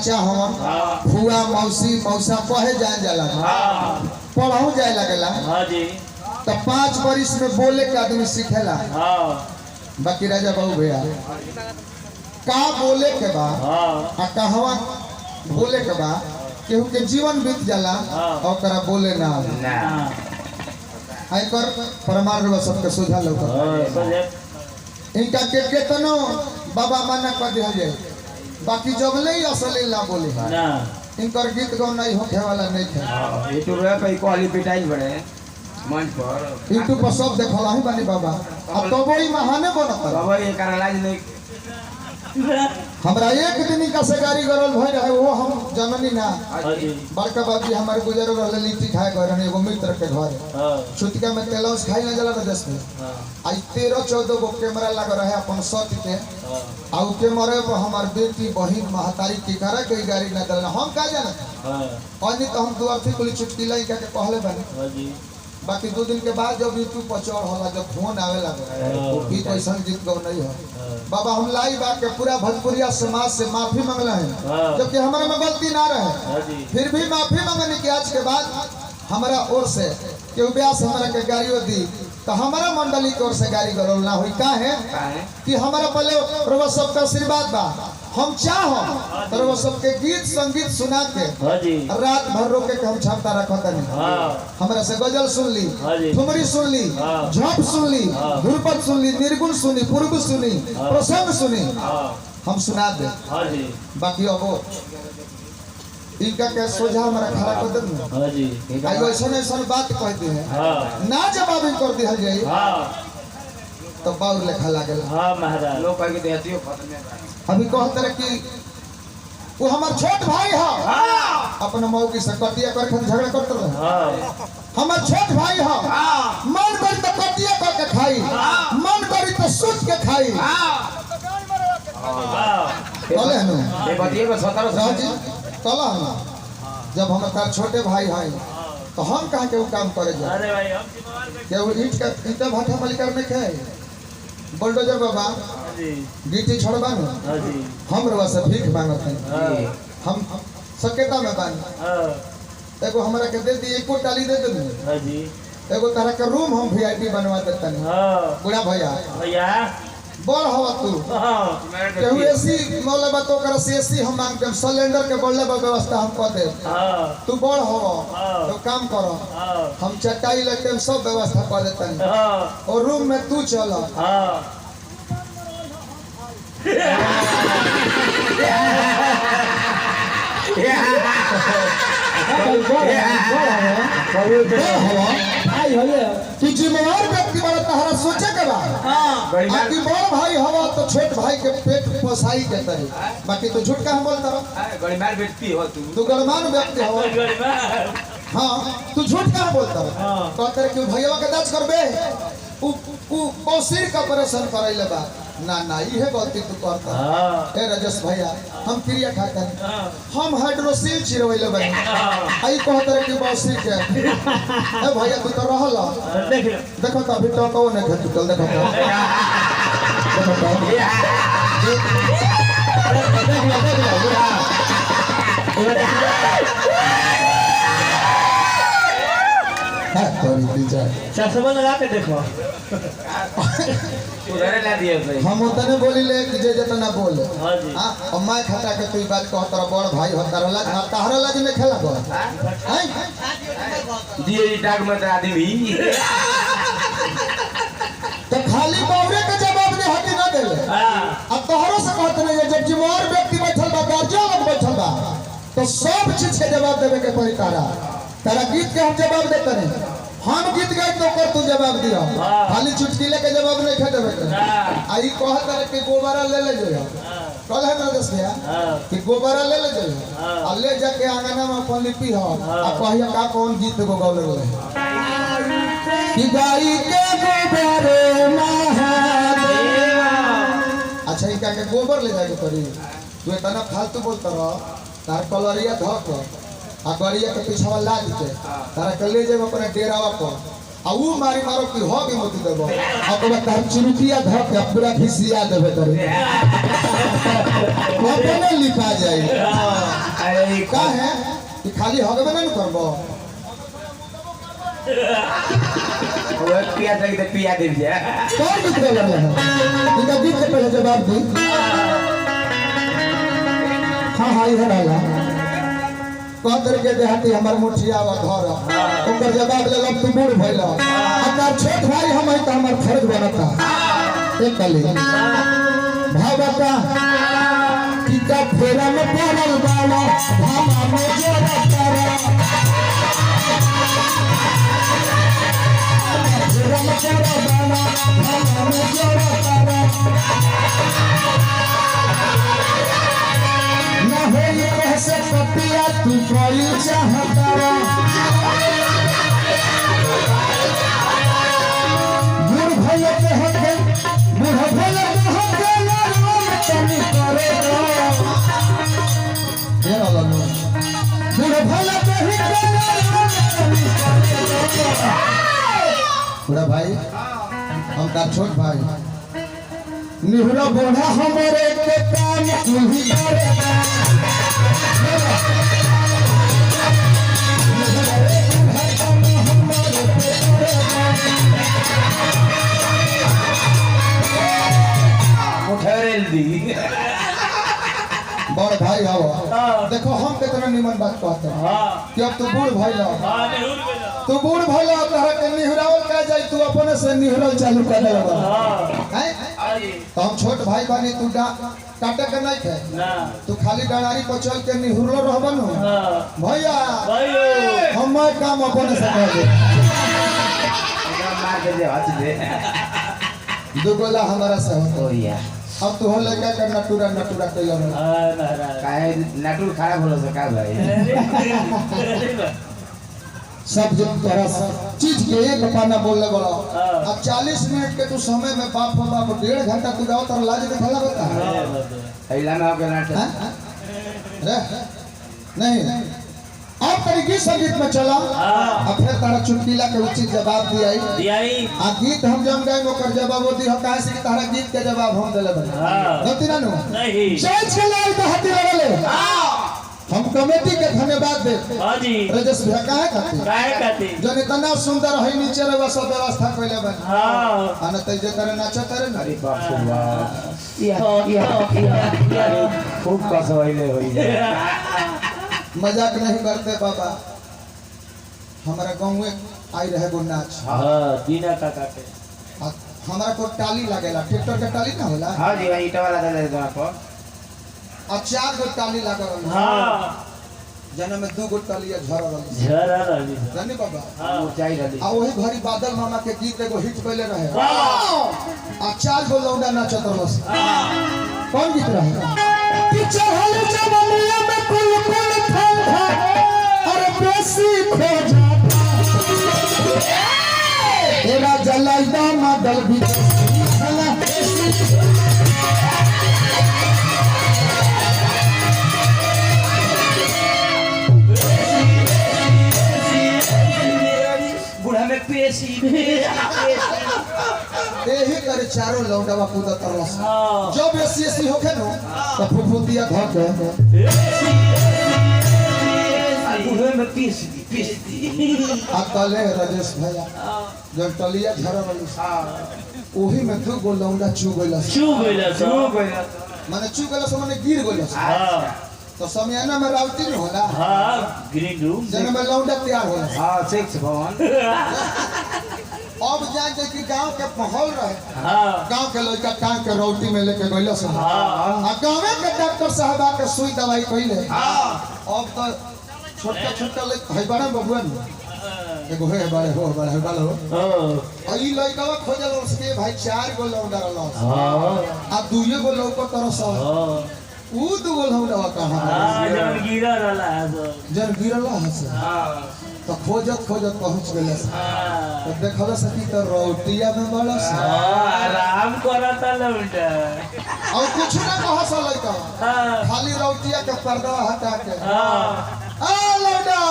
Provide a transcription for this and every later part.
चाचा हम फुआ मौसी मौसा कहे जाए जाला पढ़ाऊ जाए लगेला तो 5 बरिस में बोले के आदमी सीखेला। बाकी राजा बाबू भैया का बोले के बा आ कहवा बोले के बा केहू के जीवन बीत जाला और करा बोले ना आई कर परमार सबके सुझा लौका इनका के केतनो बाबा माना कर दिया जाए बाकी जबले ही असली ना बोले इनकर गीत गौ नहीं होखे वाला नहीं थे। यूट्यूब पे क्वालिटी पिटाई बड़े मंच पर यूट्यूब पर सब देखला ही बानी बाबा अब तो बड़ी महाने बनत बाबा ये करलाज नहीं हमरा एक दिन का से गाड़ी गरल भई रहे वो हम जननी ना बड़का बाबी हमारे गुजर रहले लिट्टी खाए घर में एगो मित्र के घर छुटका में तेलौस खाई ना जला देश में आई 13-14 गो कैमरा लग रहे अपन सत के आउ के मरे पर हमार बेटी बहिन महतारी की करे के गाड़ी ना दल हम का जाना अन्य तो हम दुआरथी कुली चुटकी लाई के कहले बनी बाकी 2 दिन के बाद जब यूट्यूब पर चढ़ होला जब फोन आवे लगे भी कैसा गीत गौ नहीं हो बाबा हम लाई बात के पूरा भोजपुरिया समाज से माफी मांगला है जबकि हमारे में गलती ना रहे फिर भी माफी मांगने की आज के बाद हमारा ओर से केहू व्यास हमारा के गाड़ियों दी तो हमारा मंडली की ओर से गाड़ी गरौल ना हुई का है कि हमारा पहले प्रभु सबका आशीर्वाद बा हम चाहो प्रभु सबके गीत संगीत सुना के रात भर रोके के हम क्षमता रखता नहीं हमारा से गजल सुन ली ठुमरी सुन ली झप सुन ली ध्रुपद सुन ली निर्गुण सुनी पूर्व सुनी प्रसंग सुनी हम सुना दे बाकी अब इनका क्या सोझा हमारा खड़ा कर दे ऐसा बात कहते हैं ना जवाब कर दिया जाए तो बाउर लेखा लागल लोग कह के देहतियो खत्म अभी कहते रहे कि वो हमार छोट भाई है अपना मऊ की सकटिया कर झगड़ा करते रहे हमार छोट भाई है मन करी तो कटिया करके खाई मन करी तो सूत के खाई बोले नु ये बतिए को 17 जी चला हम जब हम तार छोटे भाई हैं तो हम कहां के वो काम करे जा अरे भाई हम के वो ईंट का ईंटा भाटा मलिकार में के बुलडोजर बाबा गिट्टी छोड़बा न हम रवा से भीख मांगत हैं हम सकेता में बानी एगो हमरा के दे दी एको टाली दे दे एगो तरह का रूम हम वीआईपी बनवा देता नहीं बुढ़ा भैया बड़ हवा तू केहू एसी मौले बा तो कर एसी हम मांगते हम सिलेंडर के बोलले बा व्यवस्था हम कर दे तू बड़ हवा तो काम करो हम चटाई लेके सब व्यवस्था कर देते हैं और रूम में तू चला तू जिम्मेवार व्यक्ति बड़ा तहरा सोचे के बा बाकी बड़ भाई हवा तो छोट भाई के पेट पोसाई के तरी बाकी तो झूठ का हम बोलता रहो गड़ीमार व्यक्ति हो तू गड़मान व्यक्ति हो हाँ तू झूठ का बोलता रहो कहते रहे कि भैया के दाच करबे उ सिर का ऑपरेशन करैले बा ना ना ये गलती तू करता ए राजेश भैया हम क्रिया खाता हम हाइड्रोसिल चिरवैले बनी आई कहत रहे कि बौसिर के ए भैया तू तो रहल देखो तो अभी तो को ने टूटल देखो चश्मा लगा के देखो उधर ला दिए भाई हम उतने बोली ले कि जे जितना बोले हां और मैं खटा के तू बात कह तोरा बड़ भाई होता रहला ताहरा लाज में खेला बड़ हैं दिए डाक में आदमी तो खाली बावरे के जवाब दे हटी ना देले अब तोहरो से कहत नहीं जब जिम्मेवार व्यक्ति बैठल बा गार्जियन लोग बैठल बा तो सब चीज के जवाब देवे के पड़ी तारा गीत के हम जवाब देते नहीं हम गीत गाय तो कर तू जवाब दियो खाली चुटकी के जवाब नहीं खा देवे आई कहत रहे कि गोबरा ले ले जो कल है ना दस भैया कि गोबरा ले ले जो आ ले जाके आंगना में अपन लिपि हो आ कहिया का कौन गीत गो गौले रहे कि गाई के गोबरे महादेवा अच्छा इनका के गोबर ले जाके पड़ी तू इतना फालतू बोलता रह तार कलरिया धक आ गड़िया के पीछवा लाद के तारा के ले जाए अपने डेरावा पर आ वो मारी मारो कि हो के मत देबो अब तार चुरुकिया धर के पूरा घिसिया देबे तोरे अपने लिखा जाए अरे का है कि खाली हगबे नहीं करबो वो पिया तक तो पिया दे दिया कौन निकल रहा है इनका गीत के पहले जवाब दी हाँ हाँ इधर आला कहतर के देहाती हमार मुठिया वा घर ओकर जवाब ले लब तू बूढ़ भइला अगर छोट भाई हम है त हमार फर्ज बनता एक कली भावता कि का फेरा में पड़ल बाला धामा में जोरा तारा फेरा में पड़ल बाला धामा में जोरा तारा ना होई कैसे पतिया तू कोई चाहता बूढ़ भइले के होते बूढ़ भइले के होते राम तनी करे ये वाला नो बूढ़ भइले के होते राम तनी करे बूढ़ा भाई हम का छोट भाई निहुरा बूढ़ा हमारे के काम तू ही करे उठरेल दी बड़ भाई हवा देखो हम कितना निमन बात कहते हैं कि अब तू बूढ़ भइला तू बूढ़ भइला तोहरा के निहुरावल का जाई तू अपने से निहुरल चालू कर दे हैं तो हम छोट भाई बानी तू काटे के नहीं थे तू खाली डाणारी पर चल के निहुरलो रहबन भैया हम काम अपने से कर दे मार के दे हाथ दे दुगोला हमारा से हो या अब तू हो लगा कर नटुरा नटुरा कइला काहे नाटुर खराब होलो से का भाई सब जो तोरा चीज के एक पाना बोलने वाला अब 40 मिनट के तू समय में बाप हो बाप 1.5 घंटा तू गाओ तर लाज दिखाला बता ऐला में होके नाटक रे नहीं अब तरीके संगीत में चला अब फिर तारा चुटकीला के उचित जवाब दियाई आ गीत हम जम गए ओकर जवाब वो दी काहे से कि तारा गीत के जवाब हम देले बने गलती ना नो नहीं चल चलाओ तो हाथी लगले हम कमेटी के धन्यवाद दे हां जी रजस भैया काहे खाती जन इतना सुंदर है नीचे रे सब व्यवस्था कइले बन हां अन तै जे करे नाचत रे अरे बाप रे बाप या खूब कसवाइले होई मजाक नहीं करते बाबा हमारा गाँव में आई रहे गो नाच दीना काका के हमारा को टाली लगेला ट्रैक्टर के टाली ना होला हां जी ईटा वाला दे दे पर और 4 गो टाली लागल हां जना में 2 गो टाली झरल रही जानी बाबा ऊंचाई रही आ वही घड़ी बादल मामा के गीत एगो हिट पहले रहे आ 4 गो लौंडा नाचत रहस कौन गीत रहे कि चढ़ल जवनिया में कुल कुल ठंडा और बेसी खो जाता तेरा जलाइदा मादल भी हला बुढ़ा में पेशी यही करे चारों लौंडवा कूदत रहस जब एसी होखे नो तो फुफुतिया घर के बुढ़े में पीस दी अकले रजेश भैया जब टलिया झरल ओही में 2 गो लौंडा चू गइला माने चू गइला से माने गिर गइला तो समयाना में राउटी में होला ग्रीन रूम जने में लौंडा तैयार होला हां सेक्स भवन अब जाके कि गांव के माहौल रहे गांव के लड़का टांग के रोटी में लेके गइला से आ गांव के डॉक्टर साहब के सुई दवाई कइले अब तो छोटा छोटा है बड़ा बबुआ एगो है बड़े हो बड़े बालो ई लइकावा खोजल उसके भाई 4 गो लौंडा रहल आ 2 गो लौका तरस ऊ 2 गो लौंडा कहां जन गिरा रहला जन गिरला हस तो खोजत खोजत पहुंच गेले तो देखला सकी तो रोटिया में बड़स आराम करता लौंडा और कुछ ना कह सा लइका खाली रोटिया के पर्दा हटा के आ लौंडा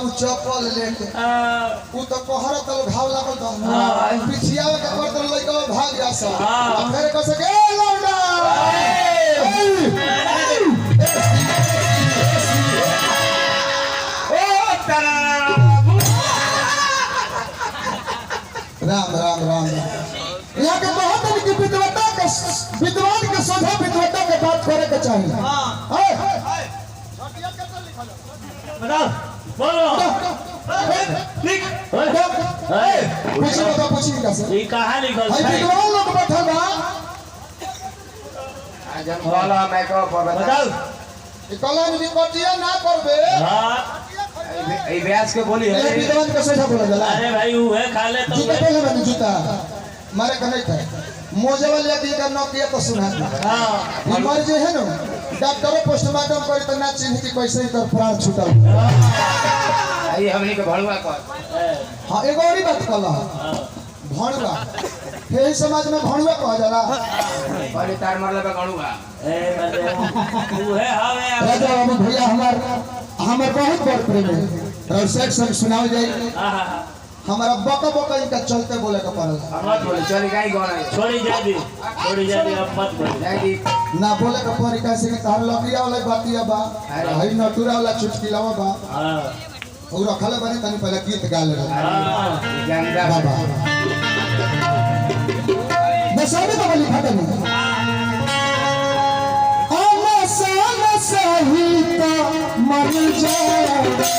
उ चप्पल लेके उ तो कहर तल घाव लागल तो पिछिया के कर तल लइका भाग जा सा फिर कह सके ए लौंडा राम राम राम यहाँ के बहुत की विद्वता के विद्वान के सोधा विद्वता के बात करे के चाहिए बताओ बोलो पूछी कैसे ये कहाँ लिखल भाई है विद्वान लोग बैठल बा जब बोला मैं को बताओ ई कलम रिकॉर्डिया ना करबे हाँ ए व्यास के बोली ये है विद्वान के सोधा बोला जाला अरे भाई वो है खा ले तो जूता पहले मैंने जूता मारे का नहीं था मोजे वाले यदि का न किया तो सुना हाँ बीमार जो है ना डॉक्टर पोस्टमार्टम करे तो ना चिन्ह की कैसे ही कर प्राण छूटल ये हमनी के भड़ुआ को हां एगो और बात कहला भणुआ हे समाज में भणुआ कहा जाला और तार मरले बा गणुआ ए मतलब वो है हवे राजा बाबू भैया हमार बहुत बड़ प्रेम है और सेठ सब सुनाओ जाए हमारा बका बका इनका चलते बोले का पड़ला मत बोले चली गाई गाना छोड़ी जा दी अब मत बोल जाई ना बोले का परी कैसे कि तार लकड़िया वाला बातिया बा हई नटुरा वाला चुटकिलावा बा हाँ और रखले बनी तनी पहले गीत गा ले हाँ गंगा बाबा नसाने तो वाली खाता नहीं आमा सामा सहित मर जाए